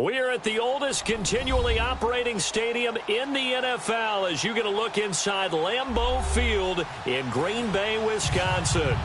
We are at the oldest continually operating stadium in the NFL as you get a look inside Lambeau Field in Green Bay, Wisconsin.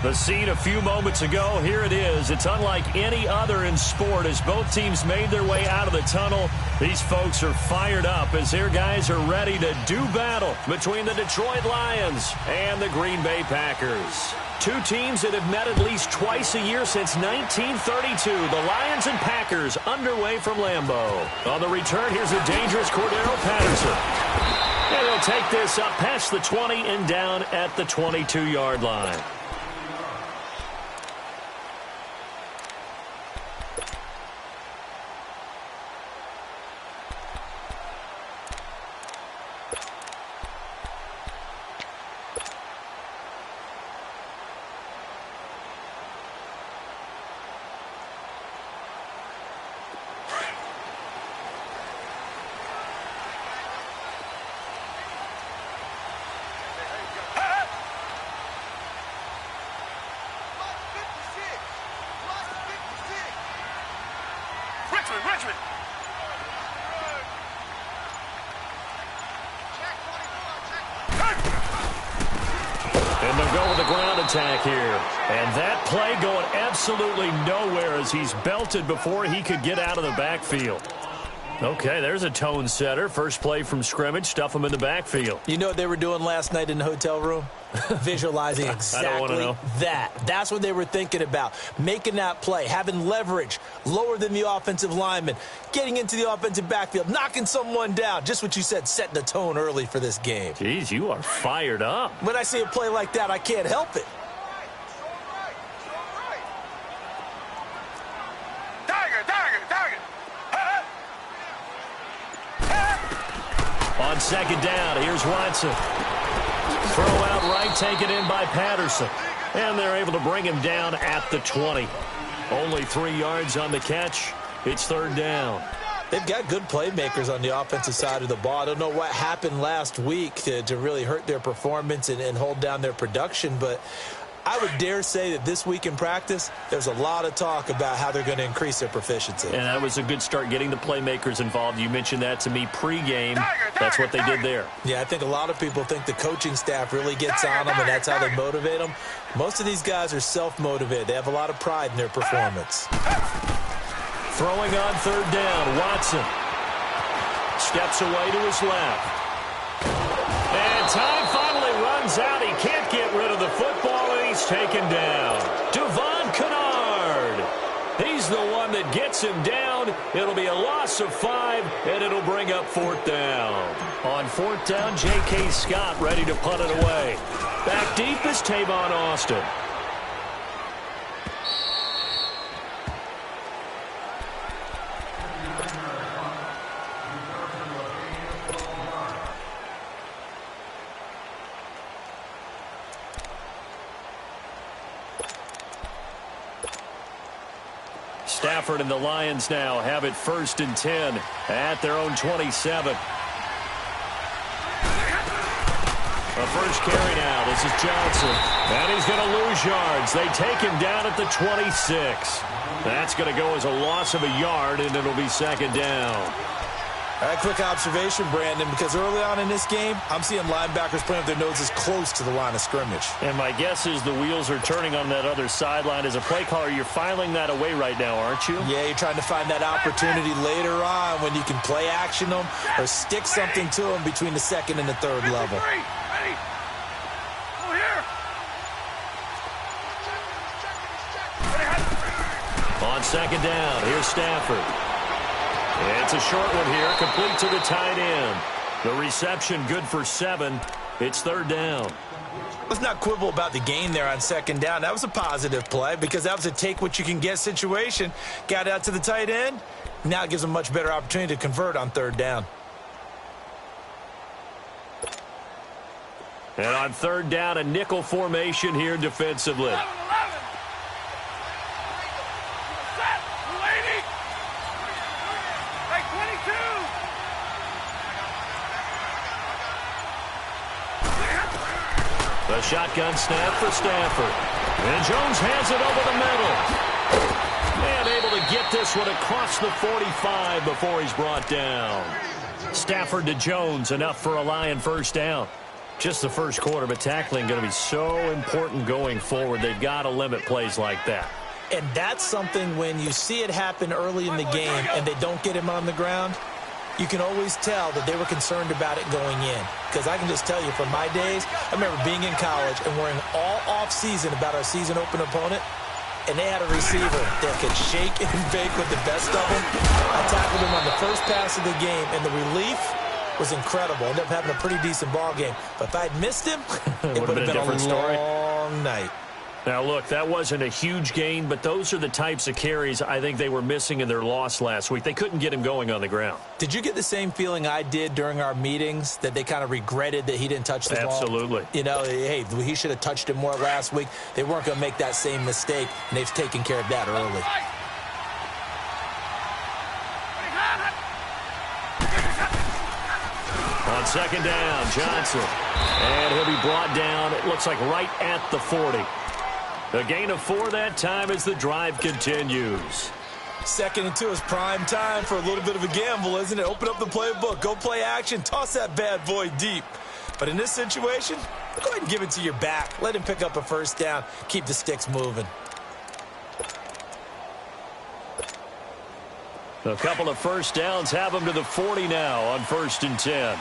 The scene a few moments ago, here it is. It's unlike any other in sport as both teams made their way out of the tunnel. These folks are fired up as their guys are ready to do battle between the Detroit Lions and the Green Bay Packers. Two teams that have met at least twice a year since 1932. The Lions and Packers underway from Lambeau. On the return, here's a dangerous Cordero Patterson. And he'll take this up past the 20 and down at the 22-yard line. And they'll go with the ground attack here. And that play going absolutely nowhere as he's belted before he could get out of the backfield. Okay, there's a tone setter. First play from scrimmage, stuff him in the backfield. You know what they were doing last night in the hotel room? Visualizing exactly that. That's what they were thinking about. Making that play, having leverage, lower than the offensive lineman, getting into the offensive backfield, knocking someone down. Just what you said, setting the tone early for this game. Jeez, you are fired up. When I see a play like that, I can't help it. On second down, here's Watson. Throw out right, taken in by Patterson. And they're able to bring him down at the 20. Only 3 yards on the catch. It's third down. They've got good playmakers on the offensive side of the ball. I don't know what happened last week to really hurt their performance and hold down their production, but I would dare say that this week in practice, there's a lot of talk about how they're going to increase their proficiency. And that was a good start getting the playmakers involved. You mentioned that to me pregame. That's what they did there. Yeah, I think a lot of people think the coaching staff really gets on them, and that's how they motivate them. Most of these guys are self-motivated. They have a lot of pride in their performance. Throwing on third down, Watson. Steps away to his left. And time finally runs out. He can't get rid of the football, and he's taken down. Devon Kennard. He's the one that gets him down. It'll be a loss of 5, and it'll bring up fourth down. On fourth down, J.K. Scott ready to punt it away. Back deep is Tavon Austin. Stafford and the Lions now have it 1st and 10 at their own 27. The first carry now. This is Johnson. And he's going to lose yards. They take him down at the 26. That's going to go as a loss of a yard, and it'll be second down. All right, quick observation, Brandon, because early on in this game, I'm seeing linebackers putting up their noses close to the line of scrimmage. And my guess is the wheels are turning on that other sideline. As a play caller, you're filing that away right now, aren't you? Yeah, you're trying to find that opportunity later on when you can play action them or stick something to them between the second and the third level. On second down, here's Stafford. It's a short one here, complete to the tight end. The reception good for 7. It's third down. Let's not quibble about the gain there on second down. That was a positive play because that was a take-what-you-can-get situation. Got out to the tight end. Now it gives them a much better opportunity to convert on third down. And on third down, a nickel formation here defensively. The shotgun snap for Stafford. And Jones has it over the middle. And able to get get this one across the 45 before he's brought down. Stafford to Jones, enough for a Lion first down. Just the first quarter, but tackling going to be so important going forward. They've got to limit plays like that. And that's something when you see it happen early in the game and they don't get him on the ground, you can always tell that they were concerned about it going in. Because I can just tell you from my days, I remember being in college and worrying all off-season about our season open opponent, and they had a receiver that could shake and bake with the best of them. I tackled him on the first pass of the game, and the relief was incredible. Ended up having a pretty decent ball game. But if I'd missed him, it would have been a different story. Long night. Now, look, that wasn't a huge gain, but those are the types of carries I think they were missing in their loss last week. They couldn't get him going on the ground. Did you get the same feeling I did during our meetings, that they kind of regretted that he didn't touch the ball? Absolutely. You know, hey, he should have touched it more last week. They weren't going to make that same mistake, and they've taken care of that early. On second down, Johnson. And he'll be brought down, it looks like right at the 40. A gain of 4 that time as the drive continues. 2nd and 2 is prime time for a little bit of a gamble, isn't it? Open up the playbook, go play action, toss that bad boy deep. But in this situation, go ahead and give it to your back. Let him pick up a first down, keep the sticks moving. A couple of first downs have them to the 40 now on 1st and 10.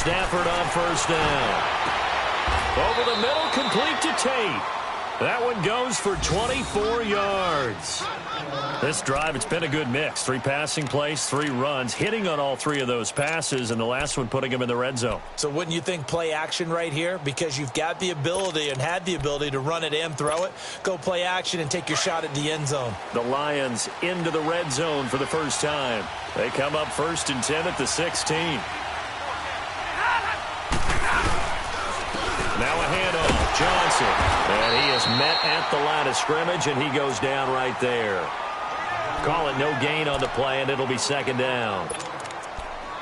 Stafford on first down. Over the middle, complete to Tate. That one goes for 24 yards. This drive, it's been a good mix. 3 passing plays, 3 runs, hitting on all 3 of those passes, and the last one putting him in the red zone. So wouldn't you think play action right here? Because you've got the ability and had the ability to run it and throw it. Go play action and take your shot at the end zone. The Lions into the red zone for the first time. They come up 1st and 10 at the 16. Now a handoff, Johnson. And he is met at the line of scrimmage, and he goes down right there. Call it no gain on the play, and it'll be 2nd down.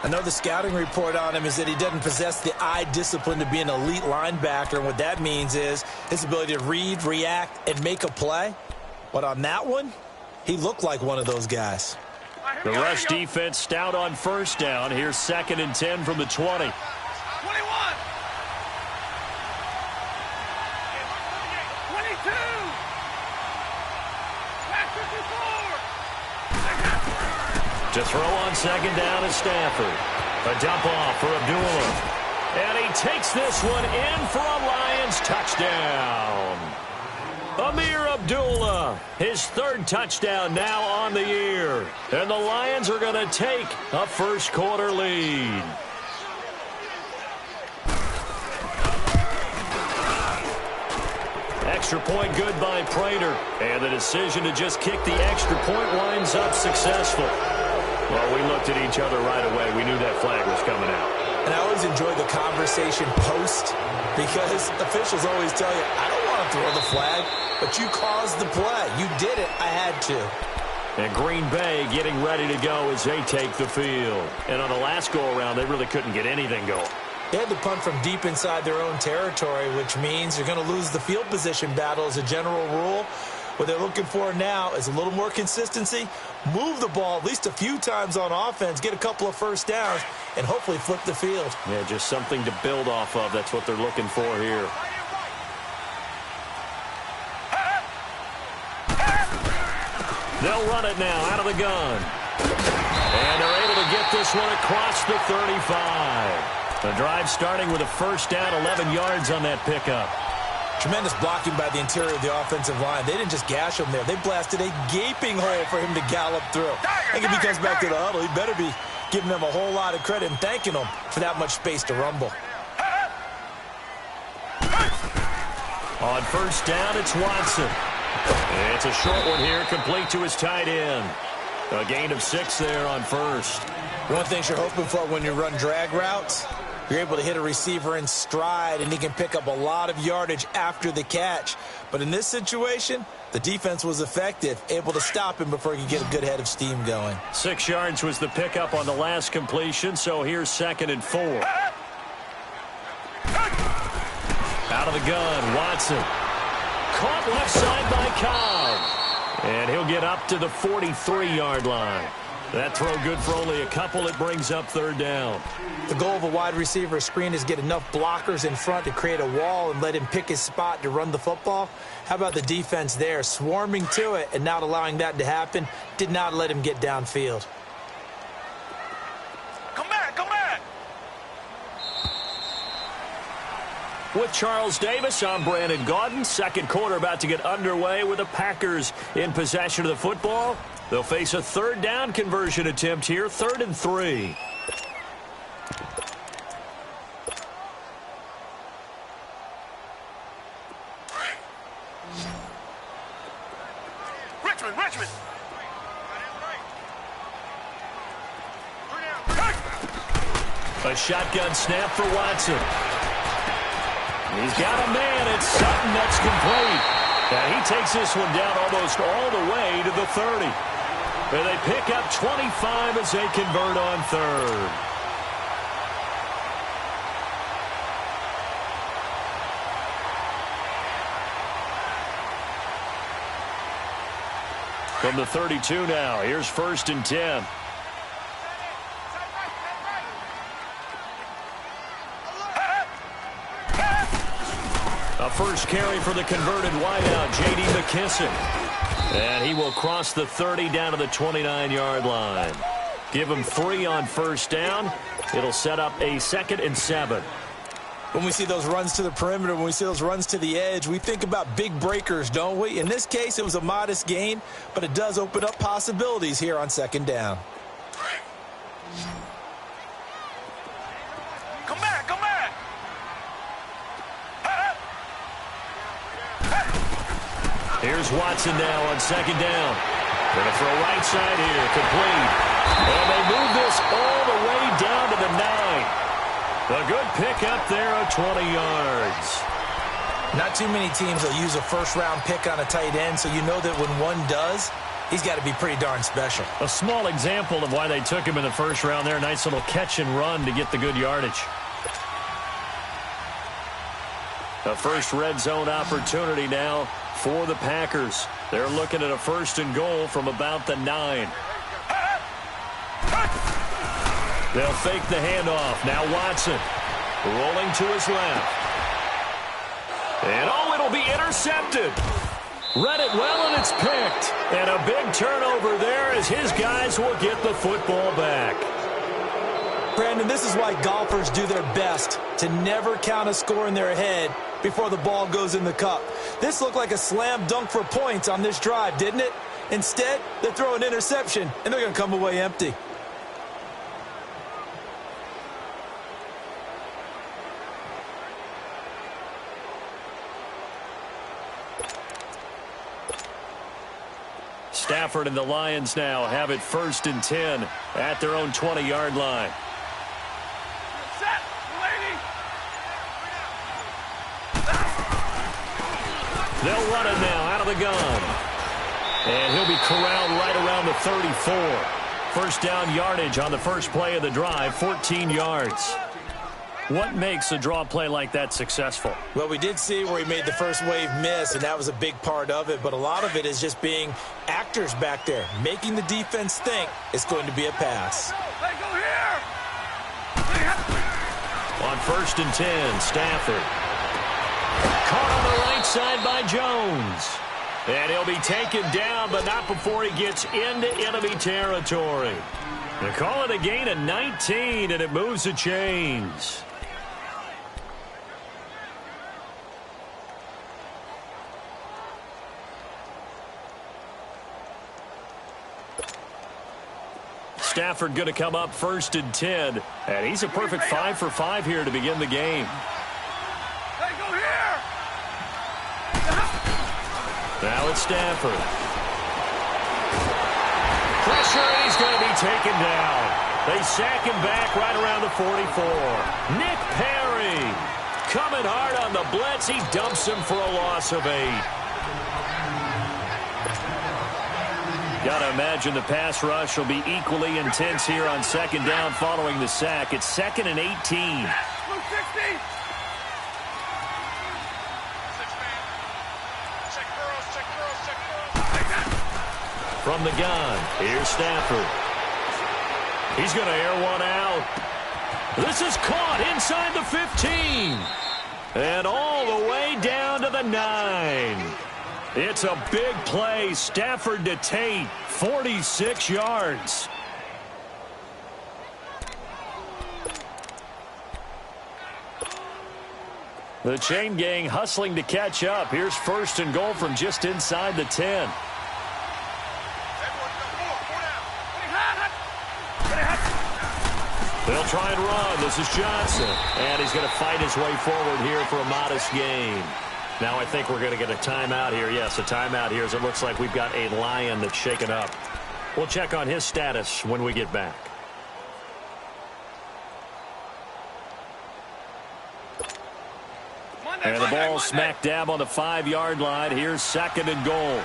I know the scouting report on him is that he doesn't possess the eye discipline to be an elite linebacker, and what that means is his ability to read, react, and make a play. But on that one, he looked like one of those guys. The rush defense stout on first down. Here's 2nd and 10 from the 20. To throw on 2nd down is Stafford. A dump off for Abdullah. And he takes this one in for a Lions touchdown. Amir Abdullah, his 3rd touchdown now on the year. And the Lions are going to take a first quarter lead. Extra point good by Prater. And the decision to just kick the extra point winds up successful. Well, we looked at each other right away. We knew that flag was coming out. And I always enjoy the conversation post, because officials always tell you, I don't want to throw the flag, but you caused the play. You did it. I had to. And Green Bay getting ready to go as they take the field. And on the last go-around, they really couldn't get anything going. They had to punt from deep inside their own territory, which means you're going to lose the field position battle as a general rule. What they're looking for now is a little more consistency, move the ball at least a few times on offense, get a couple of first downs, and hopefully flip the field. Yeah, just something to build off of. That's what they're looking for here. They'll run it now out of the gun. And they're able to get this one across the 35. The drive starting with a first down, 11 yards on that pickup. Tremendous blocking by the interior of the offensive line. They didn't just gash him there. They blasted a gaping hole for him to gallop through. I think if he comes back to the huddle, he better be giving them a whole lot of credit and thanking them for that much space to rumble. On first down, it's Watson. It's a short one here, complete to his tight end. A gain of 6 there on first. One of the things you're hoping for when you run drag routes, you're able to hit a receiver in stride, and he can pick up a lot of yardage after the catch. But in this situation, the defense was effective, able to stop him before he could get a good head of steam going. 6 yards was the pickup on the last completion, so here's 2nd and 4. Out of the gun, Watson. Caught left side by Cobb. And he'll get up to the 43-yard line. That throw good for only a couple. It brings up third down. The goal of a wide receiver screen is get enough blockers in front to create a wall and let him pick his spot to run the football. How about the defense there, swarming to it and not allowing that to happen? Did not let him get downfield. Come back, come back. With Charles Davis, I'm Brandon Gaudin. Second quarter about to get underway with the Packers in possession of the football. They'll face a third down conversion attempt here, 3rd and 3. Richmond. A shotgun snap for Watson. He's got a man. It's Sutton that's complete. And he takes this one down almost all the way to the 30. And they pick up 25 as they convert on third. From the 32 now, here's 1st and 10. A first carry for the converted wideout, J.D. McKissick. And he will cross the 30 down to the 29-yard line. Give him 3 on first down. It'll set up a 2nd and 7. When we see those runs to the perimeter, when we see those runs to the edge, we think about big breakers, don't we? In this case, it was a modest gain, but it does open up possibilities here on 2nd down. Come back. Here's Watson now on 2nd down. Going to throw right side here, complete. And they move this all the way down to the 9. A good pickup there of 20 yards. Not too many teams will use a first-round pick on a tight end, so you know that when one does, he's got to be pretty darn special. A small example of why they took him in the first round there. Nice little catch and run to get the good yardage. A first red zone opportunity now for the Packers. They're looking at a 1st and goal from about the 9. They'll fake the handoff. Now Watson rolling to his left. And it'll be intercepted. Read it well, and it's picked. And a big turnover there as his guys will get the football back. Brandon, this is why golfers do their best to never count a score in their head before the ball goes in the cup. This looked like a slam dunk for points on this drive, didn't it? Instead, they throw an interception, and they're going to come away empty. Stafford and the Lions now have it 1st and 10 at their own 20-yard line. They'll run it now out of the gun. And he'll be corralled right around the 34. First down yardage on the first play of the drive, 14 yards. What makes a draw play like that successful? Well, we did see where he made the first wave miss, and that was a big part of it. But a lot of it is just being actors back there, making the defense think it's going to be a pass. They go here. On 1st and 10, Stafford. Caught on the right side by Jones. And he'll be taken down, but not before he gets into enemy territory. They call it a gain of 19, and it moves the chains. Stafford going to come up 1st and 10, and he's a perfect 5 for 5 here to begin the game. They go here. Now it's Stafford. Pressure, and he's going to be taken down. They sack him back right around the 44. Nick Perry coming hard on the blitz. He dumps him for a loss of 8. Got to imagine the pass rush will be equally intense here on 2nd down following the sack. It's 2nd and 18. From the gun, here's Stafford. He's going to air one out. This is caught inside the 15. And all the way down to the 9. It's a big play. Stafford to Tate, 46 yards. The chain gang hustling to catch up. Here's first and goal from just inside the 10. They'll try and run. This is Johnson. And he's going to fight his way forward here for a modest gain. Now I think we're going to get a timeout here. Yes, a timeout here as it looks like we've got a Lion that's shaken up. We'll check on his status when we get back. And the ball smack dab on the 5-yard line. Here's second and goal.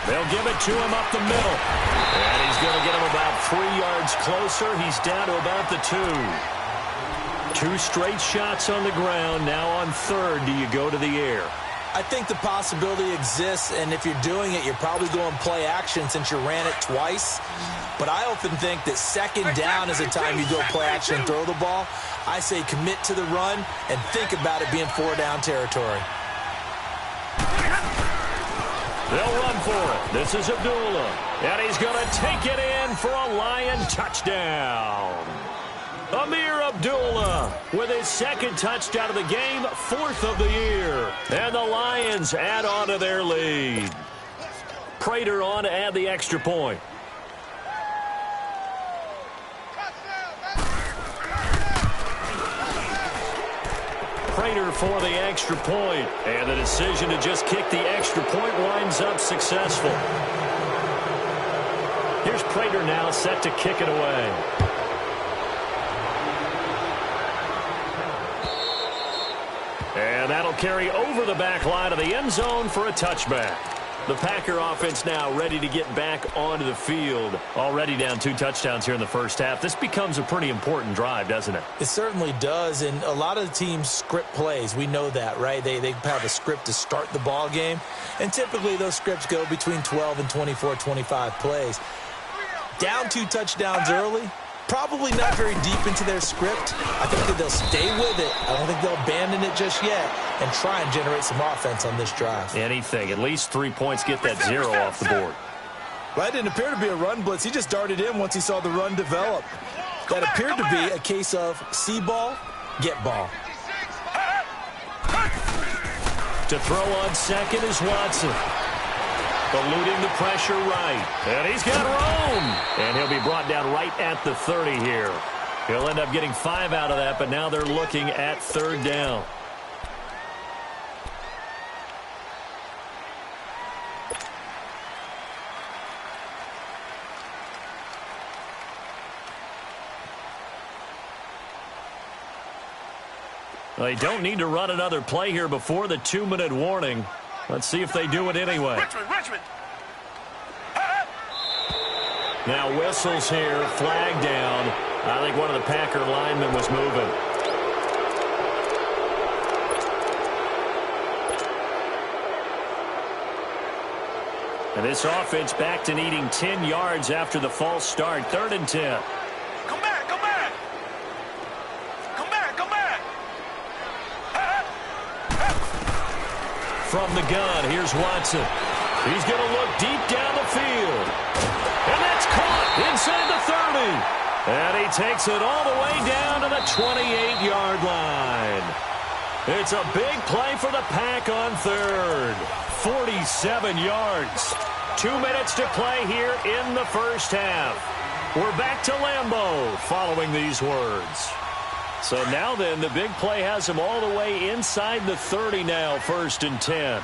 They'll give it to him up the middle. And he's going to get him about 3 yards closer. He's down to about the 2. 2 straight shots on the ground. Now on third, do you go to the air? I think the possibility exists, and if you're doing it, you're probably going play action since you ran it twice. But I often think that second down is a time you go play action and throw the ball. I say commit to the run and think about it being 4-down territory. They'll run for it. This is Abdullah. And he's going to take it in for a Lion touchdown. Amir Abdullah with his second touchdown of the game, 4th of the year. And the Lions add on to their lead. Prater on to add the extra point. Prater for the extra point. And the decision to just kick the extra point winds up successful. Here's Prater now set to kick it away. And that'll carry over the back line of the end zone for a touchback. The Packer offense now ready to get back onto the field. Already down 2 touchdowns here in the first half. This becomes a pretty important drive, doesn't it? It certainly does, and a lot of the teams script plays. We know that, right? They have a script to start the ball game, and typically those scripts go between 12 and 24, 25 plays. Down 2 touchdowns early, probably not very deep into their script. I think that they'll stay with it. I don't think they'll abandon it just yet and try and generate some offense on this drive. Anything. At least 3 points, get that 0 off the board. Well, that didn't appear to be a run blitz. He just darted in once he saw the run develop. That appeared to be a case of see ball, get ball. To throw on second is Watson. Eluding the pressure right. And he's got room. And he'll be brought down right at the 30 here. He'll end up getting 5 out of that, but now they're looking at 3rd down. They don't need to run another play here before the 2-minute warning. Let's see if they do it anyway. Richmond. Now whistles here, flag down. I think one of the Packer linemen was moving. And this offense back to needing 10 yards after the false start. 3rd and 10. Come back. From the gun, here's Watson. He's going to look deep down the field. And that's caught inside the 30. And he takes it all the way down to the 28-yard line. It's a big play for the Pack on 3rd. 47 yards. 2 minutes to play here in the first half. We're back to Lambeau following these words. So now then, the big play has him all the way inside the 30 now, 1st and 10.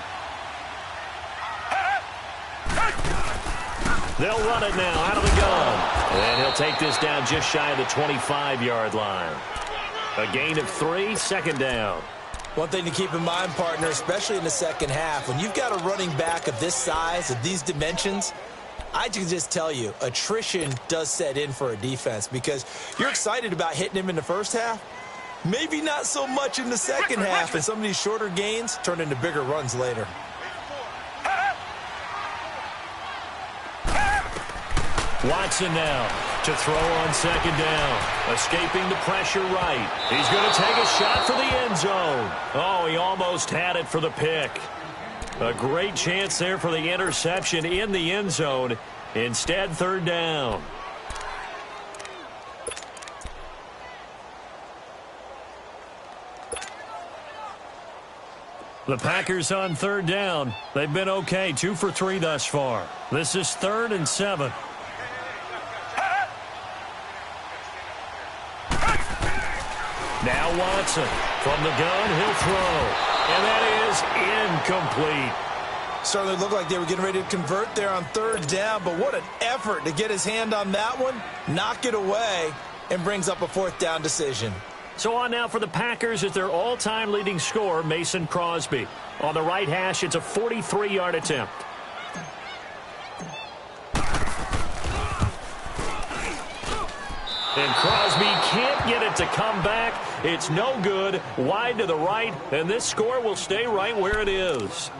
They'll run it now out of the gun. And he'll take this down just shy of the 25-yard line. A gain of 3, 2nd down. One thing to keep in mind, partner, especially in the second half, when you've got a running back of this size, of these dimensions, I can just tell you, attrition does set in for a defense because you're excited about hitting him in the first half. Maybe not so much in the second half, and some of these shorter gains turn into bigger runs later. Watson now to throw on second down. Escaping the pressure right. He's going to take a shot for the end zone. Oh, he almost had it for the pick. A great chance there for the interception in the end zone. Instead, third down. The Packers on third down. They've been okay, 2 for 3 thus far. This is 3rd and 7. Now Watson from the gun, he'll throw. And that is incomplete. Certainly looked like they were getting ready to convert there on third down, but what an effort to get his hand on that one, knock it away, and brings up a 4th down decision. So on now for the Packers is their all-time leading scorer, Mason Crosby. On the right hash, it's a 43-yard attempt. And Crosby can't get it to come back. It's no good. Wide to the right, and this score will stay right where it is.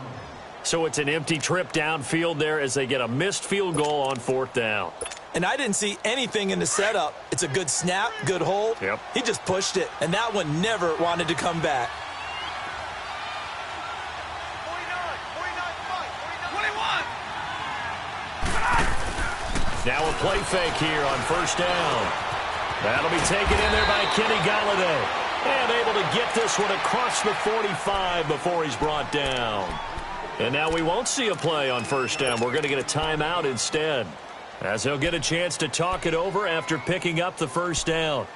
So it's an empty trip downfield there as they get a missed field goal on 4th down. And I didn't see anything in the setup. It's a good snap, good hold. Yep. He just pushed it, and that one never wanted to come back. 21. Now a play fake here on 1st down. That'll be taken in there by Kenny Golladay. And able to get this one across the 45 before he's brought down. And now we won't see a play on 1st down. We're going to get a timeout instead, as he'll get a chance to talk it over after picking up the 1st down.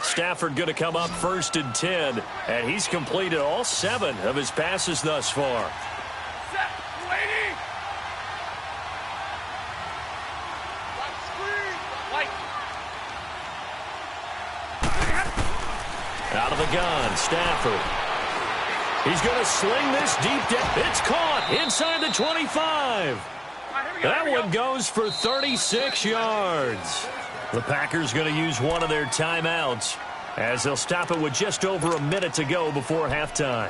Stafford going to come up 1st and 10, and he's completed all 7 of his passes thus far. Set. Waiting. Light. Out of the gun, Stafford. He's going to sling this deep down. It's caught inside the 25. That one goes for 36 yards. The Packers going to use one of their timeouts as they'll stop it with just over a minute to go before halftime.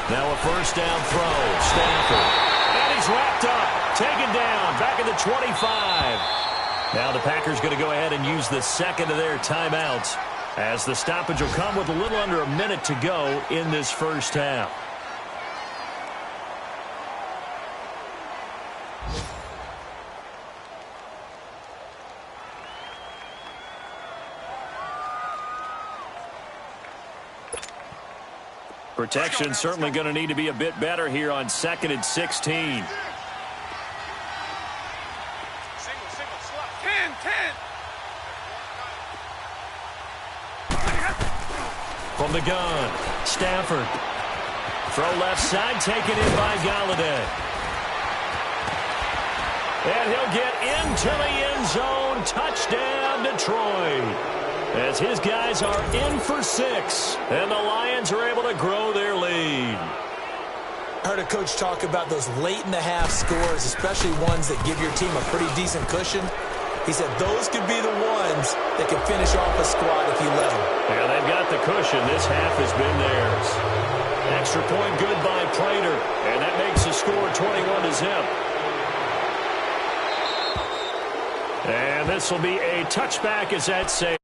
Now a 1st down throw. Stafford. And he's wrapped up. Taken down. Back at the 25. Now the Packers going to go ahead and use the 2nd of their timeouts, as the stoppage will come with a little under a minute to go in this 1st half. Protection certainly going to need to be a bit better here on 2nd and 16. Single, slot. 10. From the gun, Stafford. Throw left side, taken in by Golladay. And he'll get into the end zone. Touchdown, Detroit. As his guys are in for 6, and the Lions are able to grow their lead. I heard a coach talk about those late-in-the-half scores, especially ones that give your team a pretty decent cushion. He said those could be the ones that can finish off a squad if you let them. Yeah, they've got the cushion. This half has been theirs. Extra point good by Prater, and that makes the score 21-0. And this will be a touchback as that saves.